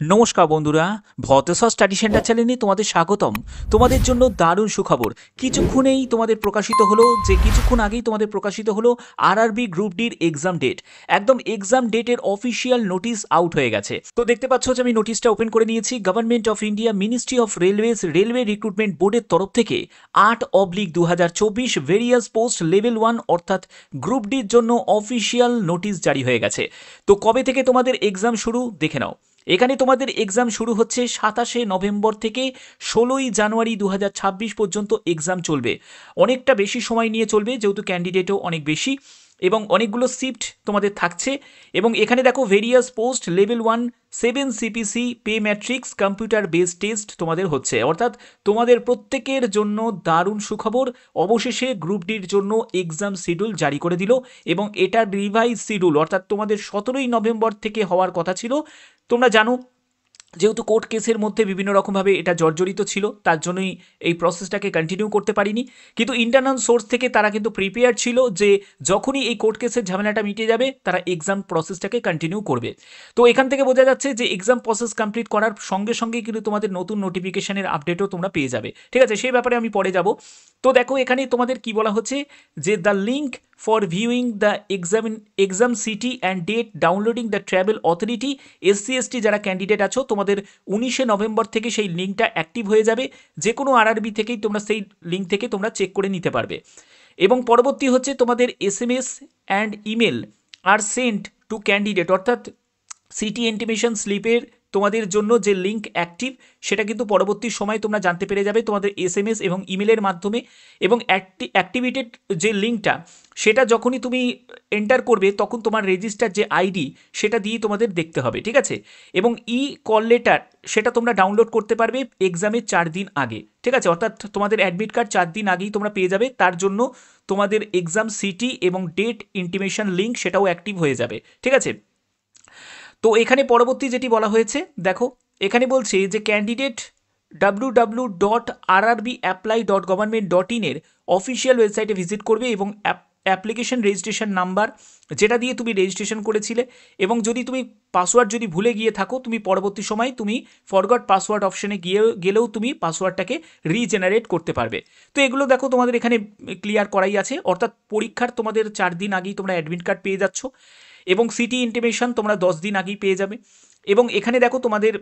নমস্কার বন্ধুরা, ভতেশ্বর study centre চ্যানেলে তোমাদের স্বাগতম। তোমাদের জন্য দারুণ সুখবর। কিছুক্ষণ আগেই তোমাদের প্রকাশিত হলো আরআরবি গ্রুপ ডির এক্সাম ডেট। একদম এক্সাম ডেটের অফিসিয়াল নোটিশ আউট হয়ে গেছে। তো দেখতে পাচ্ছ যে আমি নোটিশটা ওপেন করে নিয়েছি। Government of India, ministry of railways, railway recruitment বোর্ডের তরফ থেকে 8/2024 ভেরিয়াস পোস্ট লেভেল 1 অর্থাৎ গ্রুপ ডির জন্য অফিসিয়াল নোটিশ জারি হয়ে গেছে। তো কবে থেকে তোমাদের এক্সাম শুরু দেখে নাও। এখানে তোমাদের এক্সাম শুরু হচ্ছে 27শে নভেম্বর থেকে 16ই জানুয়ারি 2026 পর্যন্ত এক্সাম চলবে। অনেকটা বেশি সময় নিয়ে চলবে, যেহেতু ক্যান্ডিডেটও অনেক বেশি এবং অনেকগুলো শিফট তোমাদের থাকছে। এবং এখানে দেখো various post level 1 7 CPC pay matrix computer based test তোমাদের হচ্ছে, অর্থাৎ তোমাদের প্রত্যেকের জন্য দারুণ সুখবর। অবশেষে গ্রুপ ডির জন্য এক্সাম শিডিউল জারি করে দিল এবং এটার রিভাইজ শিডিউল অর্থাৎ তোমাদের 17ই নভেম্বর থেকে হওয়ার কথা ছিল। তোমরা জানো, যেহেতু কোর্ট কেসের মধ্যে বিভিন্ন রকমভাবে এটা জর্জরিত ছিল, তার জন্যই এই প্রসেসটাকে কন্টিনিউ করতে পারিনি। কিন্তু ইন্টারনাল সোর্স থেকে তারা কিন্তু প্রিপেয়ার ছিল যে যখনই এই কোর্ট কেসের ঝামেলাটা মিটে যাবে তারা এক্সাম প্রসেসটাকে কন্টিনিউ করবে। তো এখান থেকে বোঝা যাচ্ছে যে এক্সাম প্রসেস কমপ্লিট করার সঙ্গে সঙ্গে কিন্তু তোমাদের নতুন নোটিফিকেশনের আপডেটও তোমরা পেয়ে যাবে। ঠিক আছে, সেই ব্যাপারে আমি পরে যাব। তো দেখো এখানে তোমাদের কি বলা হচ্ছে যে the link for viewing the exam city and date downloading the travel authority SC/ST যারা ক্যান্ডিডেট আছো, তোমাদের 19শে নভেম্বর থেকে সেই লিঙ্কটা অ্যাক্টিভ হয়ে যাবে। যে কোনো আরআরবি থেকেই তোমরা সেই লিঙ্ক থেকে তোমরা চেক করে নিতে পারবে। এবং পরবর্তী হচ্ছে তোমাদের SMS and email are sent to candidate, অর্থাৎ সিটি ইন্টিমেশন স্লিপের তোমাদের জন্য যে লিঙ্ক অ্যাক্টিভ সেটা কিন্তু পরবর্তী সময় তোমরা জানতে পেরে যাবে তোমাদের SMS এবং ইমেলের মাধ্যমে। এবং অ্যাক্টিভেটেড যে লিঙ্কটা সেটা যখনই তুমি এন্টার করবে তখন তোমার রেজিস্টার যে আইডি সেটা দিয়ে তোমাদের দেখতে হবে। ঠিক আছে, এবং কল লেটার সেটা তোমরা ডাউনলোড করতে পারবে এক্সামের 4 দিন আগে। ঠিক আছে, অর্থাৎ তোমাদের অ্যাডমিট কার্ড 4 দিন আগেই তোমরা পেয়ে যাবে। তার জন্য তোমাদের এক্সাম সিটি এবং ডেট ইন্টিমেশন লিঙ্ক সেটাও অ্যাক্টিভ হয়ে যাবে। ঠিক আছে, তো এখানে পরবর্তী যেটি বলা হয়েছে দেখো, এখানে বলছে যে ক্যান্ডিডেট www.rrbapply.government.in এর অফিসিয়াল ওয়েবসাইটে ভিজিট করবে এবং অ্যাপ্লিকেশন রেজিস্ট্রেশন নাম্বার যেটা দিয়ে তুমি রেজিস্ট্রেশন করেছিলে, এবং যদি তুমি পাসওয়ার্ড যদি ভুলে গিয়ে থাকো তুমি পরবর্তী সময় তুমি ফরগট পাসওয়ার্ড অপশনে গেলেও তুমি পাসওয়ার্ডটাকে রিজেনারেট করতে পারবে। তো এগুলো দেখো তোমাদের এখানে ক্লিয়ার করাই আছে, অর্থাৎ পরীক্ষার তোমাদের 4 দিন আগেই তোমরা অ্যাডমিট কার্ড পেয়ে যাচ্ছ এবং সিটি ইন্টিমেশন তোমরা 10 দিন আগেই পেয়ে যাবে। এবং এখানে দেখো তোমাদের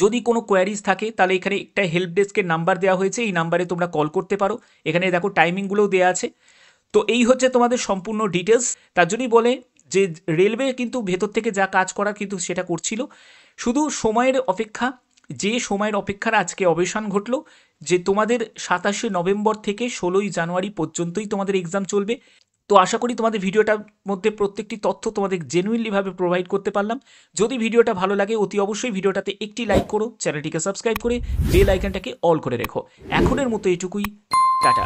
যদি কোনো কোয়ারিজ থাকে তাহলে এখানে একটা হেল্প ডেস্কের নাম্বার দেওয়া হয়েছে, এই নাম্বারে তোমরা কল করতে পারো। এখানে দেখো টাইমিংগুলোও দেওয়া আছে। তো এই হচ্ছে তোমাদের সম্পূর্ণ ডিটেলস। তার জন্যই বলে যে রেলওয়ে কিন্তু ভেতর থেকে যা কাজ করার কিন্তু সেটা করছিল, শুধু সময়ের অপেক্ষা। যে সময়ের অপেক্ষার আজকে অবসান ঘটলো, যে তোমাদের 27শে নভেম্বর থেকে 16ই জানুয়ারি পর্যন্তই তোমাদের এক্সাম চলবে। তো আশা করি তোমাদের ভিডিওটার মধ্যে প্রত্যেকটি তথ্য তোমাদের জেনুইনলিভাবে প্রোভাইড করতে পারলাম। যদি ভিডিওটা ভালো লাগে অতি অবশ্যই ভিডিওটাতে একটি লাইক করো, চ্যানেলটিকে সাবস্ক্রাইব করে বেল আইকনটাকে অল করে রেখো। এখনের মতো এটুকুই, টাটা।